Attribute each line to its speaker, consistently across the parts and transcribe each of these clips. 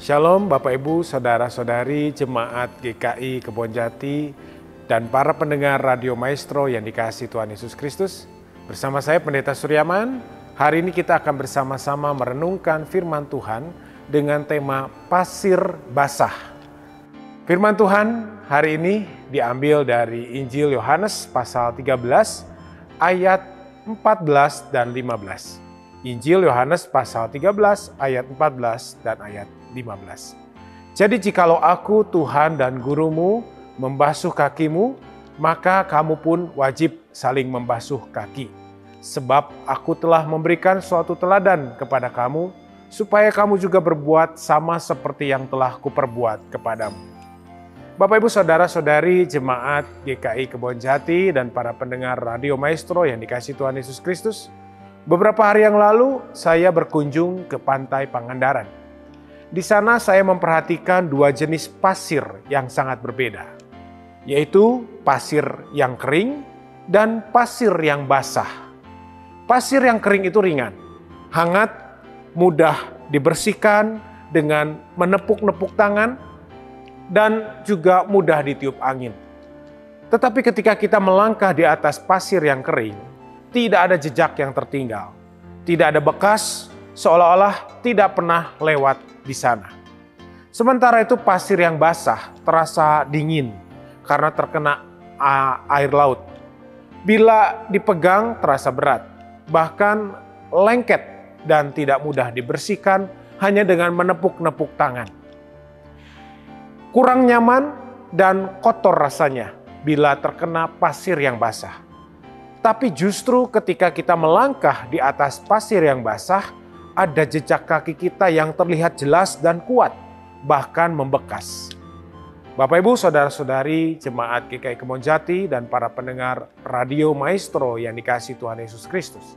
Speaker 1: Shalom Bapak Ibu, Saudara-saudari, Jemaat GKI Kebonjati, dan para pendengar Radio Maestro yang dikasihi Tuhan Yesus Kristus. Bersama saya Pendeta Suryaman, hari ini kita akan bersama-sama merenungkan firman Tuhan dengan tema pasir basah. Firman Tuhan hari ini diambil dari Injil Yohanes pasal 13 ayat 14 dan 15. Injil Yohanes pasal 13 ayat 14 dan ayat 15. Jadi jikalau aku Tuhan dan gurumu membasuh kakimu, maka kamu pun wajib saling membasuh kaki. Sebab aku telah memberikan suatu teladan kepada kamu, supaya kamu juga berbuat sama seperti yang telah kuperbuat kepadamu. Bapak Ibu Saudara-saudari Jemaat GKI Kebonjati dan para pendengar Radio Maestro yang dikasihi Tuhan Yesus Kristus, beberapa hari yang lalu saya berkunjung ke Pantai Pangandaran. Di sana saya memperhatikan dua jenis pasir yang sangat berbeda, yaitu pasir yang kering dan pasir yang basah. Pasir yang kering itu ringan, hangat, mudah dibersihkan dengan menepuk-nepuk tangan, dan juga mudah ditiup angin. Tetapi ketika kita melangkah di atas pasir yang kering, tidak ada jejak yang tertinggal, tidak ada bekas, seolah-olah tidak pernah lewat di sana. Sementara itu pasir yang basah terasa dingin karena terkena air laut. Bila dipegang terasa berat, bahkan lengket dan tidak mudah dibersihkan hanya dengan menepuk-nepuk tangan. Kurang nyaman dan kotor rasanya bila terkena pasir yang basah. Tapi justru ketika kita melangkah di atas pasir yang basah, ada jejak kaki kita yang terlihat jelas dan kuat, bahkan membekas. Bapak Ibu, Saudara-saudari, Jemaat GKI Kebonjati, dan para pendengar Radio Maestro yang dikasihi Tuhan Yesus Kristus.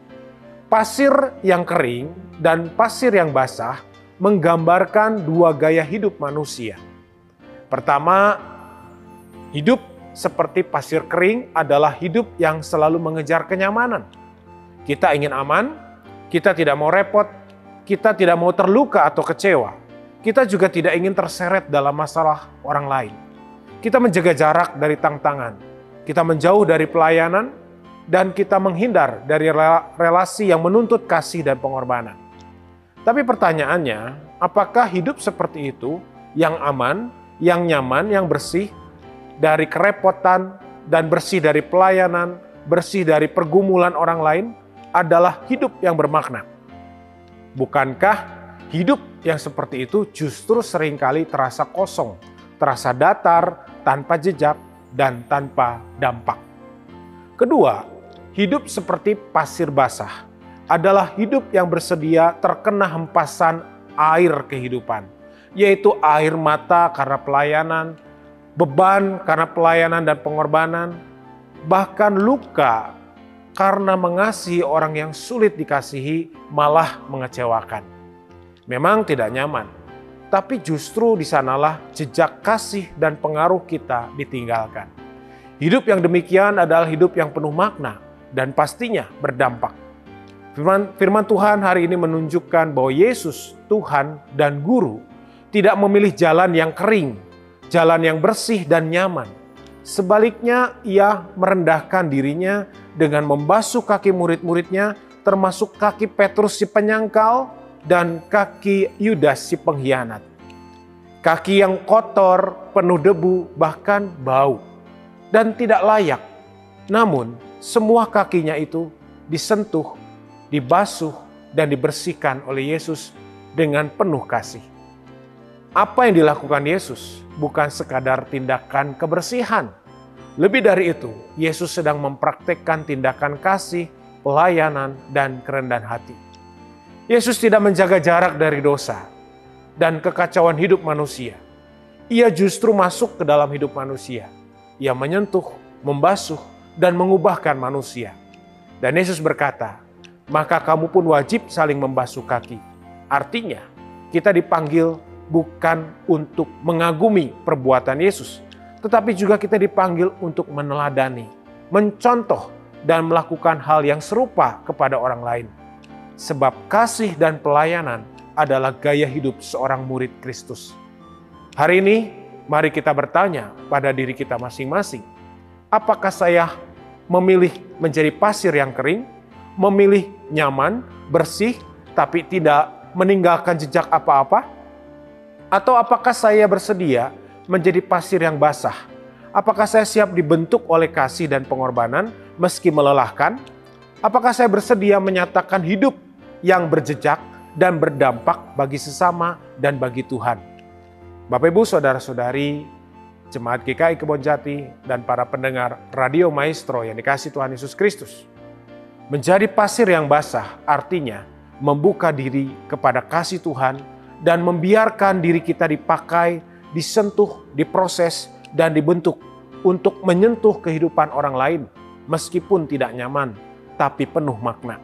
Speaker 1: Pasir yang kering dan pasir yang basah menggambarkan dua gaya hidup manusia. Pertama, hidup seperti pasir kering adalah hidup yang selalu mengejar kenyamanan. Kita ingin aman, kita tidak mau repot, kita tidak mau terluka atau kecewa. Kita juga tidak ingin terseret dalam masalah orang lain. Kita menjaga jarak dari tantangan. Kita menjauh dari pelayanan dan kita menghindar dari relasi yang menuntut kasih dan pengorbanan. Tapi pertanyaannya, apakah hidup seperti itu yang aman, yang nyaman, yang bersih dari kerepotan dan bersih dari pelayanan, bersih dari pergumulan orang lain adalah hidup yang bermakna? Bukankah hidup yang seperti itu justru seringkali terasa kosong, terasa datar, tanpa jejak, dan tanpa dampak? Kedua, hidup seperti pasir basah adalah hidup yang bersedia terkena hempasan air kehidupan, yaitu air mata karena pelayanan, beban karena pelayanan dan pengorbanan, bahkan luka karena mengasihi orang yang sulit dikasihi malah mengecewakan. Memang tidak nyaman, tapi justru di sanalah jejak kasih dan pengaruh kita ditinggalkan. Hidup yang demikian adalah hidup yang penuh makna dan pastinya berdampak. Firman Tuhan hari ini menunjukkan bahwa Yesus, Tuhan dan Guru, tidak memilih jalan yang kering, jalan yang bersih dan nyaman. Sebaliknya, ia merendahkan dirinya dengan membasuh kaki murid-muridnya, termasuk kaki Petrus si penyangkal dan kaki Yudas si pengkhianat. Kaki yang kotor, penuh debu, bahkan bau, dan tidak layak. Namun, semua kakinya itu disentuh, dibasuh, dan dibersihkan oleh Yesus dengan penuh kasih. Apa yang dilakukan Yesus bukan sekadar tindakan kebersihan. Lebih dari itu, Yesus sedang mempraktekkan tindakan kasih, pelayanan, dan kerendahan hati. Yesus tidak menjaga jarak dari dosa dan kekacauan hidup manusia. Ia justru masuk ke dalam hidup manusia. Ia menyentuh, membasuh, dan mengubahkan manusia. Dan Yesus berkata, maka kamu pun wajib saling membasuh kaki. Artinya, kita dipanggil bukan untuk mengagumi perbuatan Yesus, tetapi juga kita dipanggil untuk meneladani, mencontoh, dan melakukan hal yang serupa kepada orang lain. Sebab kasih dan pelayanan adalah gaya hidup seorang murid Kristus. Hari ini, mari kita bertanya pada diri kita masing-masing, apakah saya memilih menjadi pasir yang kering, memilih nyaman, bersih, tapi tidak meninggalkan jejak apa-apa? Atau apakah saya bersedia menjadi pasir yang basah? Apakah saya siap dibentuk oleh kasih dan pengorbanan meski melelahkan? Apakah saya bersedia menyatakan hidup yang berjejak dan berdampak bagi sesama dan bagi Tuhan? Bapak Ibu, Saudara-saudari, Jemaat GKI Kebonjati, dan para pendengar Radio Maestro yang dikasihi Tuhan Yesus Kristus. Menjadi pasir yang basah artinya membuka diri kepada kasih Tuhan dan membiarkan diri kita dipakai, disentuh, diproses, dan dibentuk untuk menyentuh kehidupan orang lain meskipun tidak nyaman, tapi penuh makna.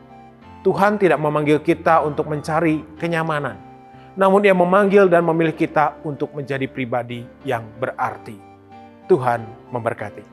Speaker 1: Tuhan tidak memanggil kita untuk mencari kenyamanan, namun Dia memanggil dan memilih kita untuk menjadi pribadi yang berarti. Tuhan memberkati.